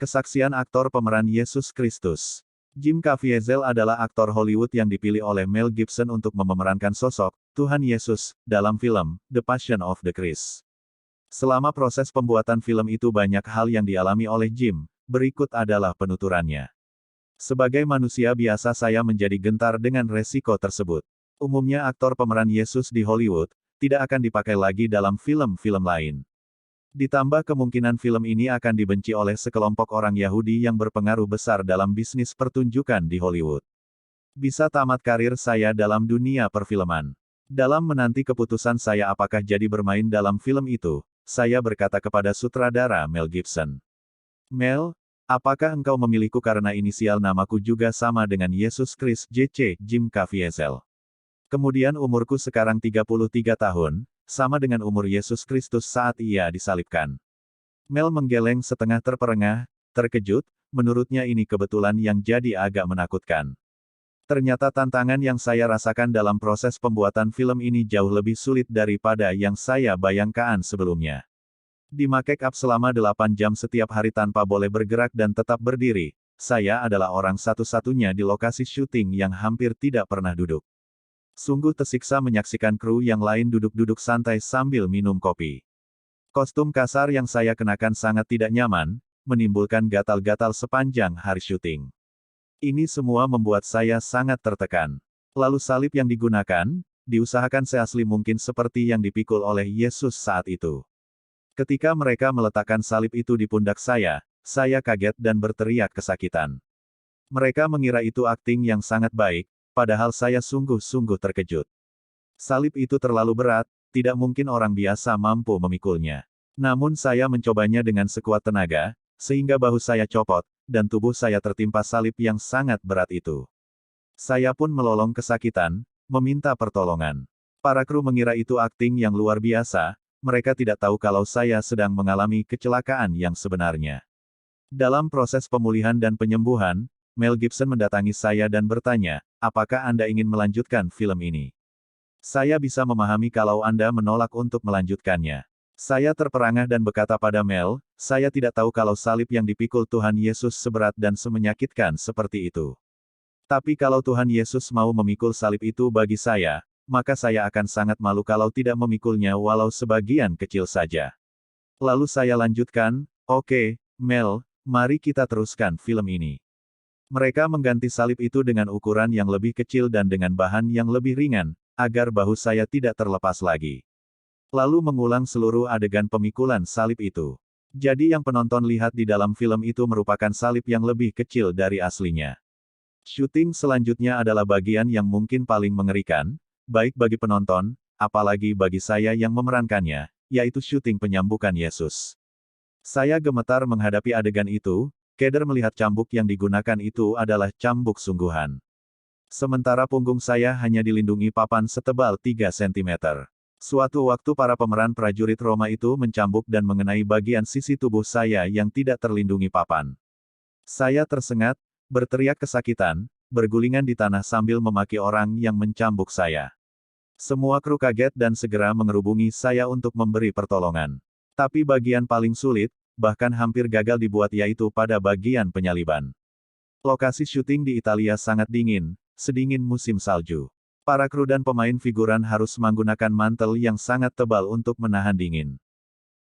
Kesaksian aktor pemeran Yesus Kristus. Jim Caviezel adalah aktor Hollywood yang dipilih oleh Mel Gibson untuk memerankan sosok Tuhan Yesus dalam film The Passion of the Christ. Selama proses pembuatan film itu banyak hal yang dialami oleh Jim. Berikut adalah penuturannya. Sebagai manusia biasa saya menjadi gentar dengan resiko tersebut. Umumnya aktor pemeran Yesus di Hollywood tidak akan dipakai lagi dalam film-film lain. Ditambah kemungkinan film ini akan dibenci oleh sekelompok orang Yahudi yang berpengaruh besar dalam bisnis pertunjukan di Hollywood. Bisa tamat karir saya dalam dunia perfilman. Dalam menanti keputusan saya apakah jadi bermain dalam film itu, saya berkata kepada sutradara Mel Gibson. Mel, apakah engkau memilihku karena inisial namaku juga sama dengan Yesus Kristus J.C. Jim Caviezel. Kemudian umurku sekarang 33 tahun, sama dengan umur Yesus Kristus saat ia disalibkan. Mel menggeleng setengah terperengah, terkejut, menurutnya ini kebetulan yang jadi agak menakutkan. Ternyata tantangan yang saya rasakan dalam proses pembuatan film ini jauh lebih sulit daripada yang saya bayangkan sebelumnya. Di make up selama 8 jam setiap hari tanpa boleh bergerak dan tetap berdiri, saya adalah orang satu-satunya di lokasi syuting yang hampir tidak pernah duduk. Sungguh tersiksa menyaksikan kru yang lain duduk-duduk santai sambil minum kopi. Kostum kasar yang saya kenakan sangat tidak nyaman, menimbulkan gatal-gatal sepanjang hari syuting. Ini semua membuat saya sangat tertekan. Lalu salib yang digunakan, diusahakan seasli mungkin seperti yang dipikul oleh Yesus saat itu. Ketika mereka meletakkan salib itu di pundak saya kaget dan berteriak kesakitan. Mereka mengira itu akting yang sangat baik, padahal saya sungguh-sungguh terkejut. Salib itu terlalu berat, tidak mungkin orang biasa mampu memikulnya. Namun saya mencobanya dengan sekuat tenaga, sehingga bahu saya copot, dan tubuh saya tertimpa salib yang sangat berat itu. Saya pun melolong kesakitan, meminta pertolongan. Para kru mengira itu akting yang luar biasa, mereka tidak tahu kalau saya sedang mengalami kecelakaan yang sebenarnya. Dalam proses pemulihan dan penyembuhan, Mel Gibson mendatangi saya dan bertanya, apakah Anda ingin melanjutkan film ini? Saya bisa memahami kalau Anda menolak untuk melanjutkannya. Saya terperangah dan berkata pada Mel, saya tidak tahu kalau salib yang dipikul Tuhan Yesus seberat dan semenyakitkan seperti itu. Tapi kalau Tuhan Yesus mau memikul salib itu bagi saya, maka saya akan sangat malu kalau tidak memikulnya walau sebagian kecil saja. Lalu saya lanjutkan, oke, Mel, mari kita teruskan film ini. Mereka mengganti salib itu dengan ukuran yang lebih kecil dan dengan bahan yang lebih ringan, agar bahu saya tidak terlepas lagi. Lalu mengulang seluruh adegan pemikulan salib itu. Jadi yang penonton lihat di dalam film itu merupakan salib yang lebih kecil dari aslinya. Syuting selanjutnya adalah bagian yang mungkin paling mengerikan, baik bagi penonton, apalagi bagi saya yang memerankannya, yaitu syuting penyambukan Yesus. Saya gemetar menghadapi adegan itu. Keder melihat cambuk yang digunakan itu adalah cambuk sungguhan. Sementara punggung saya hanya dilindungi papan setebal 3 cm. Suatu waktu para pemeran prajurit Roma itu mencambuk dan mengenai bagian sisi tubuh saya yang tidak terlindungi papan. Saya tersengat, berteriak kesakitan, bergulingan di tanah sambil memaki orang yang mencambuk saya. Semua kru kaget dan segera mengerubungi saya untuk memberi pertolongan. Tapi bagian paling sulit, bahkan hampir gagal dibuat yaitu pada bagian penyaliban. Lokasi syuting di Italia sangat dingin, sedingin musim salju. Para kru dan pemain figuran harus menggunakan mantel yang sangat tebal untuk menahan dingin.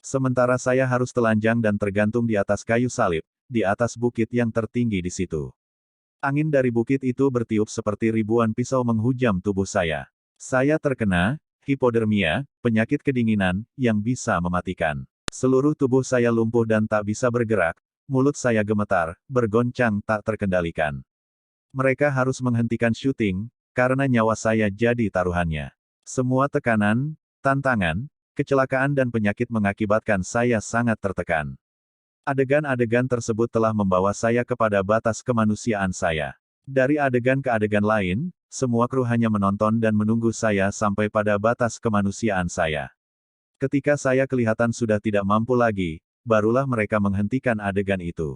Sementara saya harus telanjang dan tergantung di atas kayu salib, di atas bukit yang tertinggi di situ. Angin dari bukit itu bertiup seperti ribuan pisau menghujam tubuh saya. Saya terkena hipotermia, penyakit kedinginan, yang bisa mematikan. Seluruh tubuh saya lumpuh dan tak bisa bergerak, mulut saya gemetar, bergoncang tak terkendalikan. Mereka harus menghentikan syuting, karena nyawa saya jadi taruhannya. Semua tekanan, tantangan, kecelakaan dan penyakit mengakibatkan saya sangat tertekan. Adegan-adegan tersebut telah membawa saya kepada batas kemanusiaan saya. Dari adegan ke adegan lain, semua kru hanya menonton dan menunggu saya sampai pada batas kemanusiaan saya. Ketika saya kelihatan sudah tidak mampu lagi, barulah mereka menghentikan adegan itu.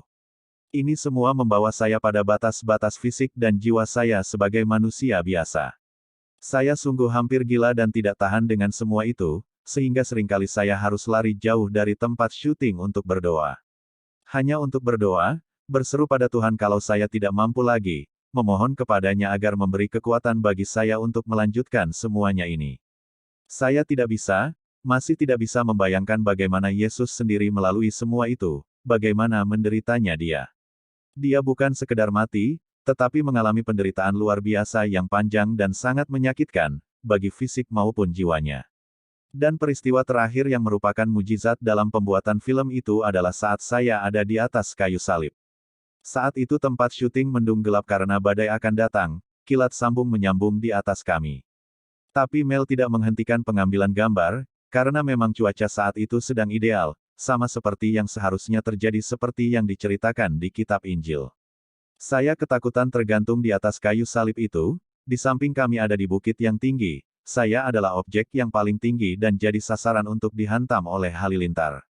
Ini semua membawa saya pada batas-batas fisik dan jiwa saya sebagai manusia biasa. Saya sungguh hampir gila dan tidak tahan dengan semua itu, sehingga seringkali saya harus lari jauh dari tempat syuting untuk berdoa. Hanya untuk berdoa, berseru pada Tuhan kalau saya tidak mampu lagi, memohon kepadanya agar memberi kekuatan bagi saya untuk melanjutkan semuanya ini. Saya masih tidak bisa membayangkan bagaimana Yesus sendiri melalui semua itu, bagaimana menderitanya dia. Dia bukan sekedar mati, tetapi mengalami penderitaan luar biasa yang panjang dan sangat menyakitkan, bagi fisik maupun jiwanya. Dan peristiwa terakhir yang merupakan mujizat dalam pembuatan film itu adalah saat saya ada di atas kayu salib. Saat itu tempat syuting mendung gelap karena badai akan datang, kilat sambung menyambung di atas kami. Tapi Mel tidak menghentikan pengambilan gambar, karena memang cuaca saat itu sedang ideal, sama seperti yang seharusnya terjadi seperti yang diceritakan di kitab Injil. Saya ketakutan tergantung di atas kayu salib itu, di samping kami ada di bukit yang tinggi, saya adalah objek yang paling tinggi dan jadi sasaran untuk dihantam oleh halilintar.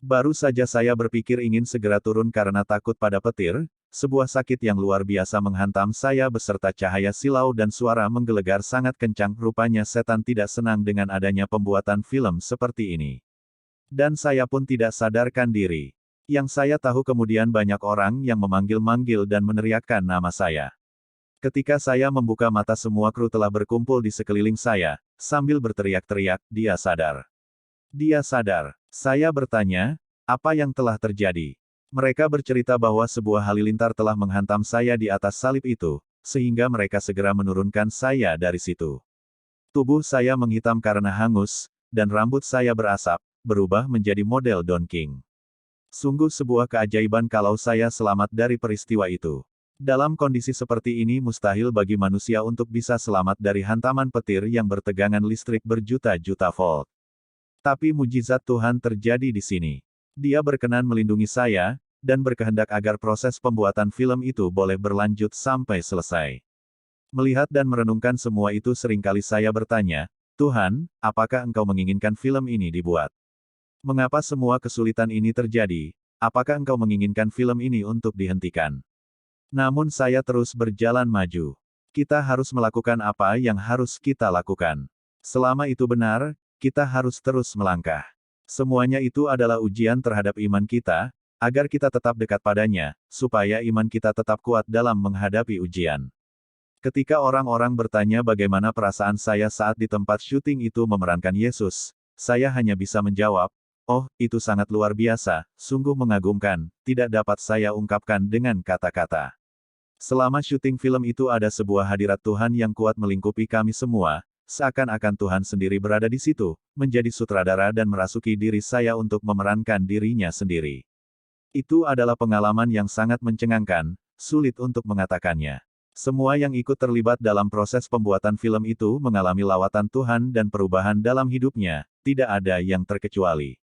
Baru saja saya berpikir ingin segera turun karena takut pada petir, sebuah sakit yang luar biasa menghantam saya beserta cahaya silau dan suara menggelegar sangat kencang. Rupanya setan tidak senang dengan adanya pembuatan film seperti ini. Dan saya pun tidak sadarkan diri. Yang saya tahu kemudian banyak orang yang memanggil-manggil dan meneriakkan nama saya. Ketika saya membuka mata semua kru telah berkumpul di sekeliling saya, sambil berteriak-teriak, dia sadar. Dia sadar. Saya bertanya, apa yang telah terjadi? Mereka bercerita bahwa sebuah halilintar telah menghantam saya di atas salib itu, sehingga mereka segera menurunkan saya dari situ. Tubuh saya menghitam karena hangus, dan rambut saya berasap, berubah menjadi model Don King. Sungguh sebuah keajaiban kalau saya selamat dari peristiwa itu. Dalam kondisi seperti ini mustahil bagi manusia untuk bisa selamat dari hantaman petir yang bertegangan listrik berjuta-juta volt. Tapi mujizat Tuhan terjadi di sini. Dia berkenan melindungi saya, dan berkehendak agar proses pembuatan film itu boleh berlanjut sampai selesai. Melihat dan merenungkan semua itu seringkali saya bertanya, Tuhan, apakah Engkau menginginkan film ini dibuat? Mengapa semua kesulitan ini terjadi? Apakah Engkau menginginkan film ini untuk dihentikan? Namun saya terus berjalan maju. Kita harus melakukan apa yang harus kita lakukan. Selama itu benar, kita harus terus melangkah. Semuanya itu adalah ujian terhadap iman kita, agar kita tetap dekat padanya, supaya iman kita tetap kuat dalam menghadapi ujian. Ketika orang-orang bertanya bagaimana perasaan saya saat di tempat syuting itu memerankan Yesus, saya hanya bisa menjawab, oh, itu sangat luar biasa, sungguh mengagumkan, tidak dapat saya ungkapkan dengan kata-kata. Selama syuting film itu ada sebuah hadirat Tuhan yang kuat melingkupi kami semua, seakan-akan Tuhan sendiri berada di situ, menjadi sutradara dan merasuki diri saya untuk memerankan dirinya sendiri. Itu adalah pengalaman yang sangat mencengangkan, sulit untuk mengatakannya. Semua yang ikut terlibat dalam proses pembuatan film itu mengalami lawatan Tuhan dan perubahan dalam hidupnya, tidak ada yang terkecuali.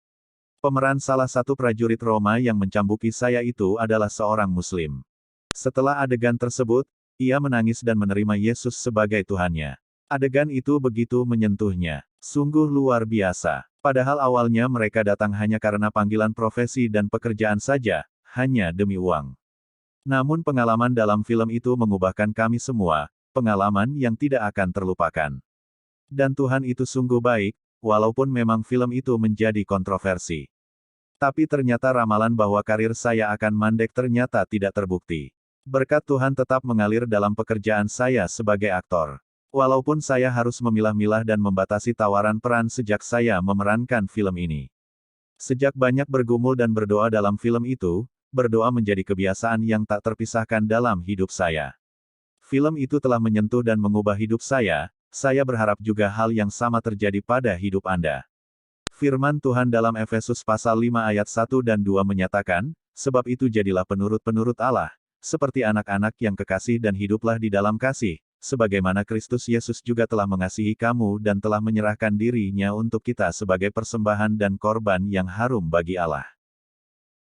Pemeran salah satu prajurit Roma yang mencambuki saya itu adalah seorang Muslim. Setelah adegan tersebut, ia menangis dan menerima Yesus sebagai Tuhannya. Adegan itu begitu menyentuhnya. Sungguh luar biasa. Padahal awalnya mereka datang hanya karena panggilan profesi dan pekerjaan saja, hanya demi uang. Namun pengalaman dalam film itu mengubahkan kami semua, pengalaman yang tidak akan terlupakan. Dan Tuhan itu sungguh baik, walaupun memang film itu menjadi kontroversi. Tapi ternyata ramalan bahwa karir saya akan mandek ternyata tidak terbukti. Berkat Tuhan tetap mengalir dalam pekerjaan saya sebagai aktor. Walaupun saya harus memilah-milah dan membatasi tawaran peran sejak saya memerankan film ini. Sejak banyak bergumul dan berdoa dalam film itu, berdoa menjadi kebiasaan yang tak terpisahkan dalam hidup saya. Film itu telah menyentuh dan mengubah hidup saya berharap juga hal yang sama terjadi pada hidup Anda. Firman Tuhan dalam Efesus pasal 5 ayat 1 dan 2 menyatakan, sebab itu jadilah penurut-penurut Allah, seperti anak-anak yang kekasih dan hiduplah di dalam kasih, sebagaimana Kristus Yesus juga telah mengasihi kamu dan telah menyerahkan dirinya untuk kita sebagai persembahan dan korban yang harum bagi Allah.